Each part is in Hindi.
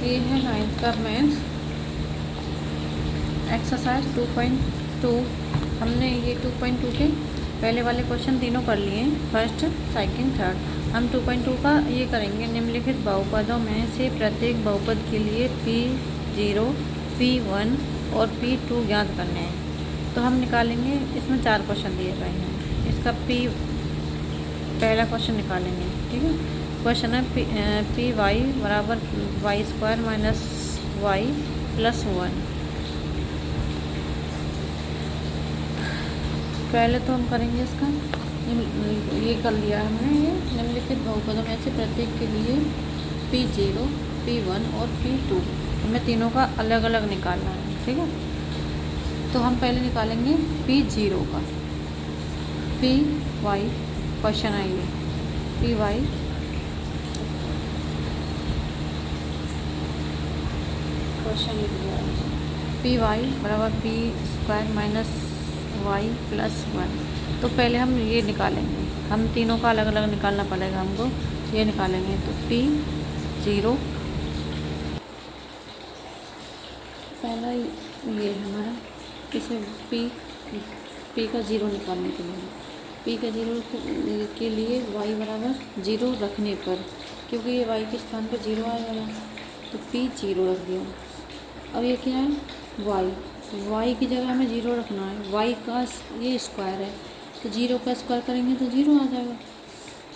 ये है 9th का मैथ्स एक्सरसाइज 2.2। हमने ये 2.2 के पहले वाले क्वेश्चन तीनों कर लिए हैं, फर्स्ट सेकंड थर्ड। हम 2.2 का ये करेंगे, निम्नलिखित बहुपदों में से प्रत्येक बहुपद के लिए P0, P1 और P2 ज्ञात करने हैं। तो हम निकालेंगे, इसमें 4 क्वेश्चन दिए गए हैं, इसका पहला क्वेश्चन निकालेंगे। ठीक है, क्वेश्चन है पी वाई बराबर y square minus y plus 1। पहले तो हम करेंगे इसका, ये कर लिया हमने। ये निम्नलिखित बहुपदों में से प्रत्येक के लिए P0, P1 और P2 हमें तीनों का अलग अलग निकालना है। ठीक है, तो हम पहले निकालेंगे P0 का। पी वाई क्वेश्चन है ये, पी वाई क्वेश्चन लिख दिया है, पी वाई बराबर p square minus y plus 1। तो पहले हम ये निकालेंगे, हम तीनों का अलग अलग निकालना पड़ेगा हमको। ये निकालेंगे तो P0 पहला ये हमारा, इसे P का 0 निकालने के लिए, P का 0 के लिए y बराबर 0 रखने पर, क्योंकि ये y के स्थान पर 0 आएगा तो P0 रख दिया। अब ये क्या है y की जगह हमें 0 रखना है। y का ये स्क्वायर है तो 0 का स्क्वायर करेंगे तो 0 आ जाएगा।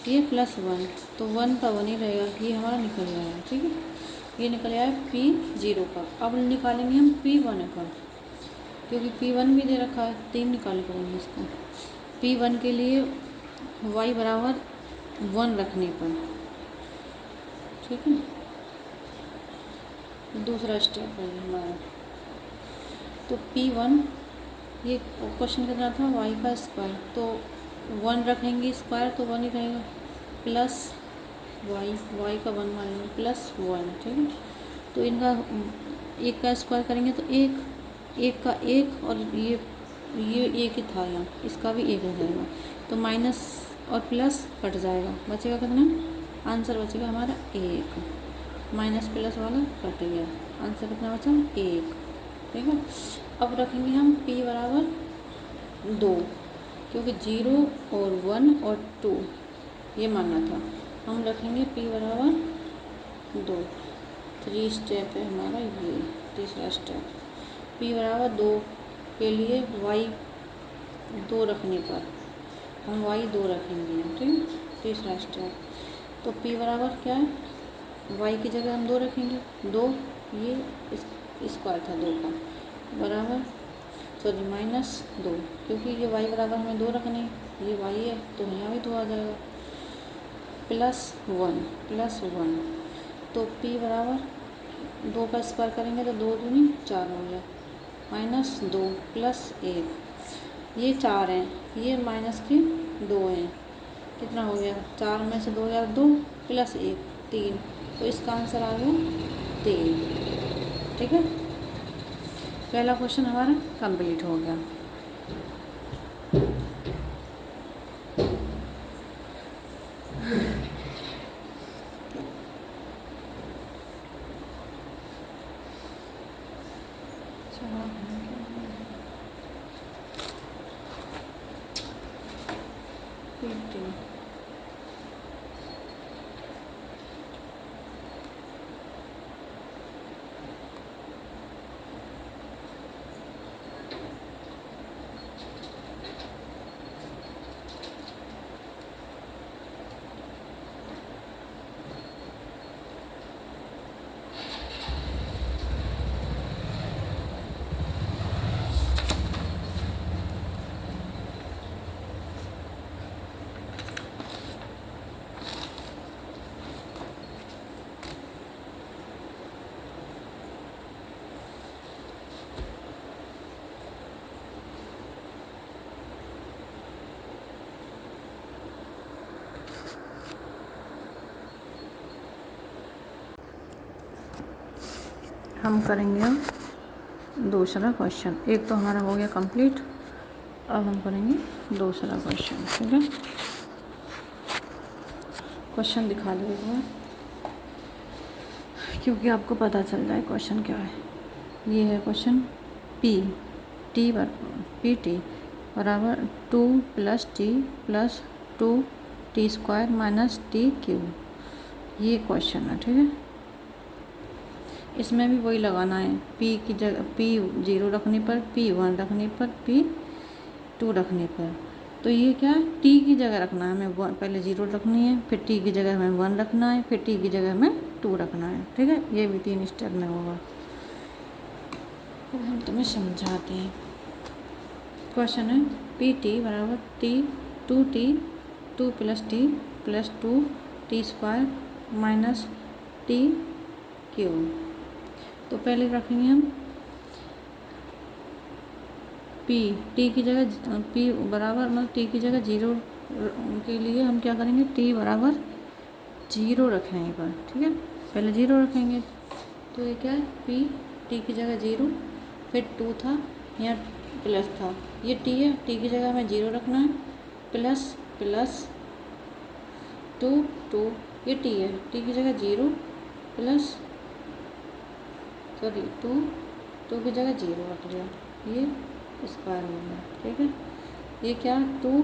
ये प्लस 1 तो 1 का 1 ही रहेगा, ये हमारा निकल जाएगा। ठीक है, ये निकल आया P0 का। अब निकालेंगे हम P1 का, क्योंकि P1 भी दे रखा है, 3 निकाल करेंगे इसको। P1 के लिए y बराबर 1 रखने पर, ठीक है, दूसरा स्टेप है हमारा। तो P1 ये क्वेश्चन कितना था, y का स्क्वायर, तो 1 रखेंगे स्क्वायर तो 1 ही रहेगा, प्लस y का 1 मान लेंगे प्लस 1। ठीक है, तो इनका एक का स्क्वायर करेंगे तो एक का 1 और ये एक ही था यहाँ, इसका भी 1 हो जाएगा, तो माइनस और प्लस कट जाएगा, बचेगा कितना, आंसर बचेगा हमारा 1। माइनस प्लस वाला कट गया, आंसर कितना बचा 1। ठीक है, अब रखेंगे हम P बराबर 2, क्योंकि 0 और 1 और 2 ये मानना था। हम रखेंगे P बराबर 2। 3 स्टेप है हमारा, ये तीसरा स्टेप। P बराबर 2 के लिए y 2 रखने पर हम y 2 रखेंगे। ठीक, तीसरा स्टेप। तो P बराबर क्या है, y की जगह हम 2 रखेंगे, 2 ये स्क्वायर था 2 का बराबर माइनस 2, क्योंकि ये y बराबर हमें 2 रखने, ये y है तो यहाँ भी 2 आ जाएगा, प्लस 1 तो P बराबर 2 का स्क्वायर करेंगे तो 2 दूनी 4 हो गया, माइनस 2 प्लस 1, ये 4 हैं, ये माइनस के 2 हैं, कितना हो गया, 4 में से 2 गया 2 प्लस 1 3, तो इसका आंसर आ गया 3। ठीक है, पहला क्वेश्चन हमारा कंप्लीट हो गया। हम करेंगे दूसरा क्वेश्चन, एक तो हमारा हो गया कंप्लीट, अब हम करेंगे दूसरा क्वेश्चन। ठीक है, क्वेश्चन दिखा दो एक बार, क्योंकि आपको पता चल जाए क्वेश्चन क्या है। ये है question P T P T बराबर 2 + t + 2t² - t³। ये क्वेश्चन है, ठीक है। इसमें भी वही लगाना है, p की जगह p0 रखने पर, p1 रखने पर, p2 रखने पर। तो ये क्या है, t की जगह रखना है हमें, पहले 0 रखनी है, फिर t की जगह हमें 1 रखना है, फिर t की जगह हमें 2 रखना है, ठीक है। ये भी 3 स्टेप में होगा। अब हम तुम्हें समझाते हैं। क्वेश्चन है पी टी बराबर t 2t 2 + t + 2t² - t³। तो पहले रखेंगे हम p t की जगह p बराबर, मतलब t की जगह 0 के लिए हम क्या करेंगे, t बराबर 0 रखेंगे पर, ठीक है। पहले 0 रखेंगे, तो ये क्या है, p t की जगह 0, फिर 2 था, यहाँ प्लस था, ये t है, t की जगह हमें 0 रखना है, प्लस 2 ये t है, t की जगह 0 प्लस 2 की जगह 0 रख दिया, ये स्क्वायर हो गया, ठीक है। ये क्या 2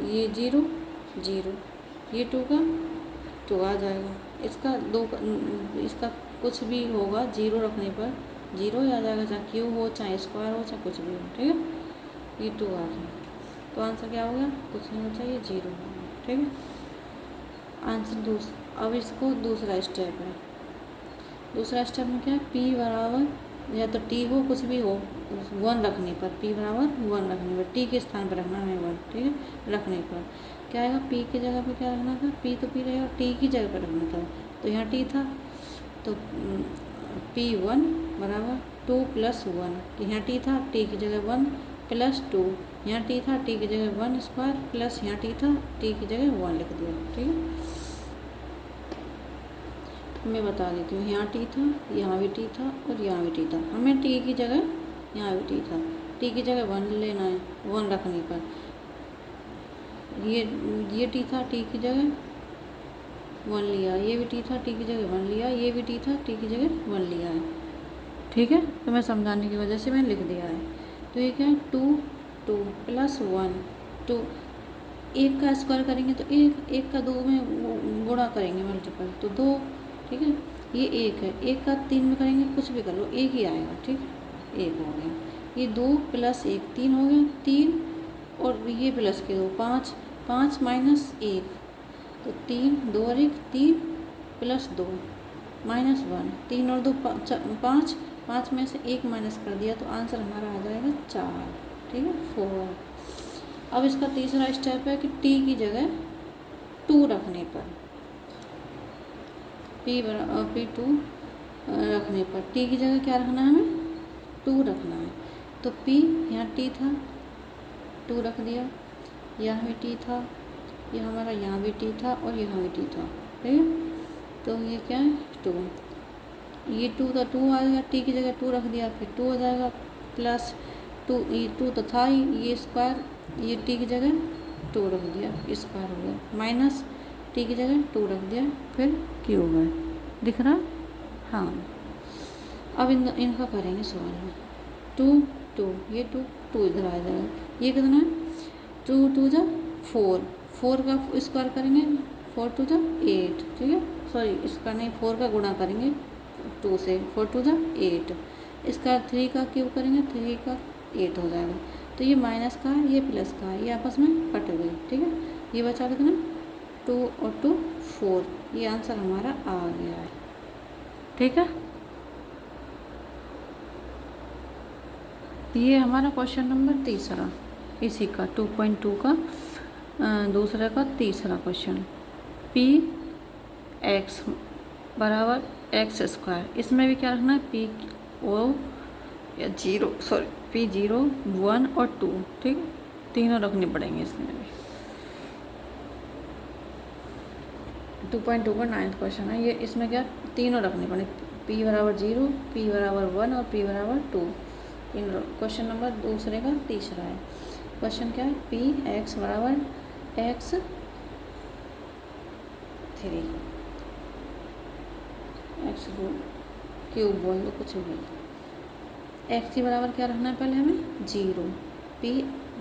ये 0 ये 2 का 2 आ जाएगा, इसका कुछ भी होगा 0 रखने पर 0 ही आ जाएगा, चाहे क्यूब हो, चाहे स्क्वायर हो, चाहे कुछ भी हो, ठीक है। ये 2 आ गया, तो आंसर क्या हो गया, कुछ नहीं हो चाहिए, 0 हो गया, ठीक है। आंसर अब इसको दूसरा स्टेप है। दूसरा स्टेप में क्या है, p बराबर या तो t हो, कुछ भी हो, 1 रखने पर, p बराबर 1 रखने पर, t के स्थान पर रखना है 1, ठीक है। रखने पर क्या आएगा, p की जगह पर क्या रखना था, p तो p रहेगा, t की जगह पर रखना था, तो यहाँ t था, तो p1 बराबर 2 + 1, यहाँ t था, t की जगह 1 + 2, यहाँ t था, t की जगह 1² प्लस यहाँ t था, t की जगह 1 लिख दिया, ठीक है। मैं बता देती हूँ, यहाँ t था, यहाँ भी t था और यहाँ भी t था, हमें t की जगह यहाँ भी t था, t की जगह 1 लेना है, 1 रखने पर ये t था, t की जगह 1 लिया, ये भी t था, t की जगह 1 लिया, ये भी t था, t की जगह 1 लिया है, ठीक है। तो मैं समझाने की वजह से मैंने लिख दिया है। तो ये क्या है, 2 + 1 2, एक का स्क्वायर करेंगे तो एक का 2 में गुणा करेंगे, मल्टीपल, तो 2, ठीक है। ये 1 है, एक का 3 में करेंगे, कुछ भी कर लो, 1 ही आएगा, ठीक है। 1 हो गया, ये 2 + 1 3 हो गया, 3 और ये प्लस के 2 5 5 - 1, तो 3 2 और 1 3 + 2 -1, 3 और 2 5 5 में से 1 माइनस कर दिया, तो आंसर हमारा आ जाएगा 4, ठीक है, 4। अब इसका तीसरा स्टेप है कि t की जगह 2 रखने पर, p2 रखने पर t की जगह क्या रखना है, हमें 2 रखना है, तो p यहाँ t था, 2 रख दिया, यहाँ भी t था, ये हमारा यहाँ भी t था और यहाँ भी t था, ठीक है। तो ये क्या है, 2, ये 2 था, 2 आ गया, t की जगह 2 रख दिया, फिर 2 हो जाएगा, प्लस 2, ये 2 तो था ही, ये स्क्वायर, ये t की जगह 2 रख दिया, स्क्वायर हो गया, माइनस t की जगह 2 रख दिया, फिर क्यूब है, दिख रहा, हाँ। अब इनका करेंगे सॉल्व में, 2 ये 2 इधर आ जाएगा, ये कितना है, 2 2 जा 4 का स्क्वायर करेंगे, 4 2 जा 8, ठीक है, सॉरी इसका नहीं, 4 का गुणा करेंगे 2 से, 4 2 जा 8, इसका 3 का क्यूब करेंगे, 3 का 8 हो जाएगा, तो ये माइनस का है, ये प्लस का है, ये आपस में कट गई, ठीक है। ये बचा कितना, 2 और 2 4, ये आंसर हमारा आ गया है, ठीक है। ये हमारा क्वेश्चन नंबर तीसरा, इसी का 2.2 का दूसरे का तीसरा क्वेश्चन, p(x) बराबर x², इसमें भी क्या रखना है, p0 1 और 2, ठीक, तीनों रखने पड़ेंगे इसमें भी। 2.2 का 9th क्वेश्चन है ये, इसमें क्या तीनों रखने पड़े, p बराबर 0, p बराबर 1 और p बराबर 2, तीनों। क्वेश्चन नंबर दूसरे का तीसरा है, क्वेश्चन क्या है, p(x) बराबर x3 एक्स क्यूब बोल दो, कुछ भी। एक्स के बराबर क्या रखना है पहले हमें, जीरो। पी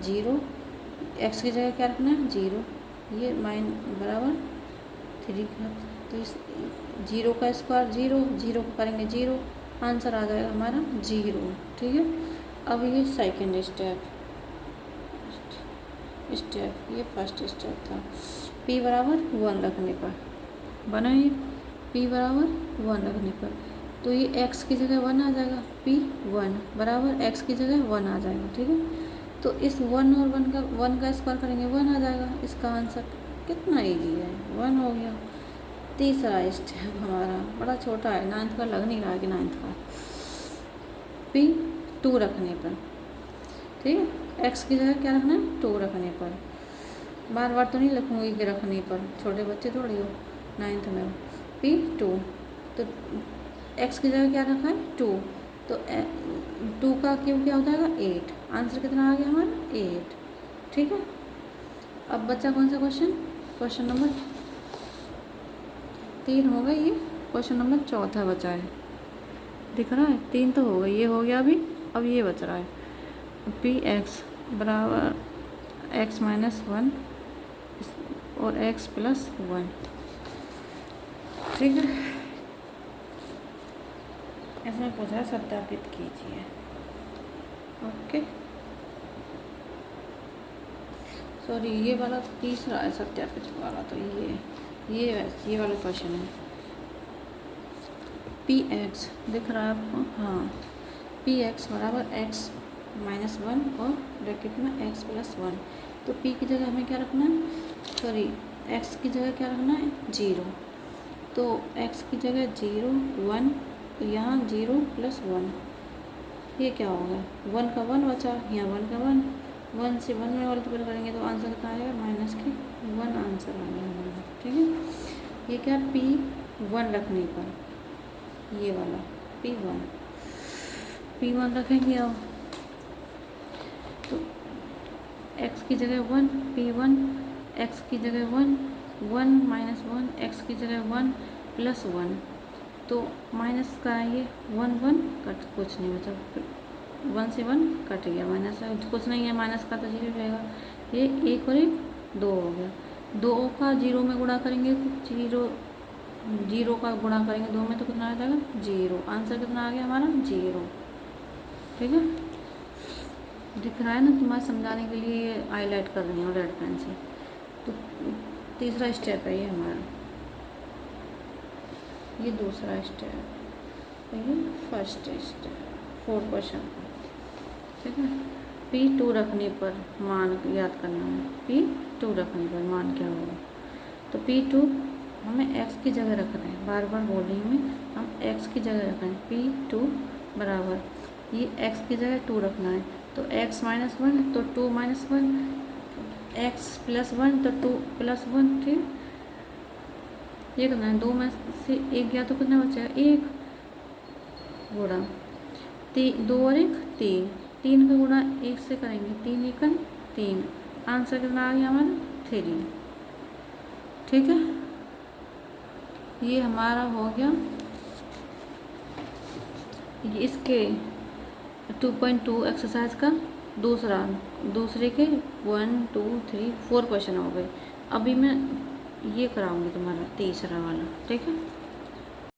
जीरो, एक्स की जगह क्या रखना है, जीरो। ये माइन बराबर 3 का, तो इस जीरो का स्क्वायर जीरो, जीरो को करेंगे जीरो, आंसर आ जाएगा हमारा जीरो। ठीक है। अब ये सेकंड स्टेप, ये फर्स्ट स्टेप था। p बराबर 1 रखने पर बना, ये p बराबर 1 रखने पर तो ये x की जगह 1 आ जाएगा, p 1 बराबर x की जगह 1 आ जाएगा। ठीक है। तो इस 1 और 1 का स्क्वायर करेंगे 1 आ जाएगा। इसका आंसर कितना ईजी है, 1 हो गया। तीसरा स्टेप हमारा बड़ा छोटा है, 9th का लग नहीं रहा है कि 9th का। p 2 रखने पर, ठीक है, x की जगह क्या रखना है, 2 रखने पर। बार बार तो नहीं लिखूँगी कि रखने पर, छोटे बच्चे थोड़ी हो, 9th में। p 2, तो x की जगह क्या रखा है, 2, तो 2 का क्यूब क्या हो जाएगा, 8। आंसर कितना आ गया हमारा, 8। ठीक है। अब बच्चा कौन सा क्वेश्चन, क्वेश्चन नंबर 3 हो गई, ये क्वेश्चन नंबर 4 बचा है, दिख रहा है। 3 तो हो गई, ये हो गया अभी। अब ये बच रहा है, पी एक्स बराबर x माइनस 1 और x प्लस 1। ठीक है। इसमें पूछा सत्यापित कीजिए। ओके, सॉरी, ये वाला तीसरा है सत्यापित वाला, तो ये वाला क्वेश्चन है। पी एक्स दिख रहा है आपको, हाँ, पी एक्स बराबर x माइनस 1 और ब्रैकेट में x प्लस 1। तो p की जगह हमें क्या रखना है, सॉरी, x की जगह क्या रखना है, 0। तो x की जगह 0 1, तो यहाँ 0 प्लस 1, ये क्या होगा, 1 का 1 बचा, यहाँ 1 का 1, 1 से 1 में मल्टीपल करेंगे तो आंसर कितना आएगा, माइनस के 1 आंसर आ गया हमारा। ठीक है। ये क्या, p 1 रखने पर, ये वाला p 1 रखेंगे। अब तो x की जगह 1, p 1, x की जगह 1, 1 माइनस 1, x की जगह 1 प्लस 1, तो माइनस का ये 1 1 कट, कुछ नहीं बचा, 1 से 1 कट गया, माइनस कुछ नहीं है, माइनस का तो 0 रहेगा। ये 1 और 1 2 हो गया, 2 का 0 में गुणा करेंगे तो 0 का गुणा करेंगे 2 में तो कितना आ जाएगा, 0। आंसर कितना आ गया हमारा, 0। ठीक है। दिख रहा है ना, तुम्हारे समझाने के लिए ये हाईलाइट कर रही हूँ रेड पेन से। तो तीसरा स्टेप है ये हमारा, ये दूसरा स्टेप, ये फर्स्ट स्टेप, 4 क्वेश्चन। ठीक है। p2 रखने पर मान याद करना है, p2 रखने पर मान क्या होगा। तो p2 हमें x की जगह रख रहे हैं, बार बार बोल रही हूँ मैं, हम x की जगह रख रहे हैं। p2 बराबर, ये x की जगह 2 रखना है, तो x माइनस 1, तो 2 माइनस 1, x प्लस 1, तो 2 प्लस 1। ठीक, ये करना है, 2 में से 1 गया तो कितना बचेगा, 1 गुणा 2 और 1 3, 3 का गुणा 1 से करेंगे, 3 एकन 3, आंसर कितना आ गया हमारा, 3। ठीक है। ये हमारा हो गया, ये इसके 2.2 एक्सरसाइज का दूसरे के 1 2 3 4 क्वेश्चन हो गए। अभी मैं ये कराऊंगी तुम्हारा तीसरा वाला। ठीक है।